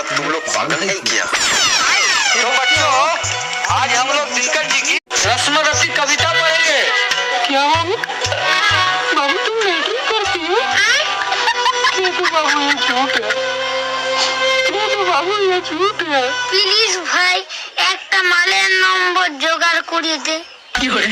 तुम लोग पागल हैं क्या? तो बच्चों, आज हम लोग दिनकर जी की रस्म रसी कविता पढ़ेंगे। क्या बाबू? बाबू तुम मैट्रिक करती हो? ये तो बाबू ये झूठ है। ये तो बाबू ये झूठ है। প্লিজ ভাই একটা মালের নম্বর জোগাড় করিয়ে দে। কি করে?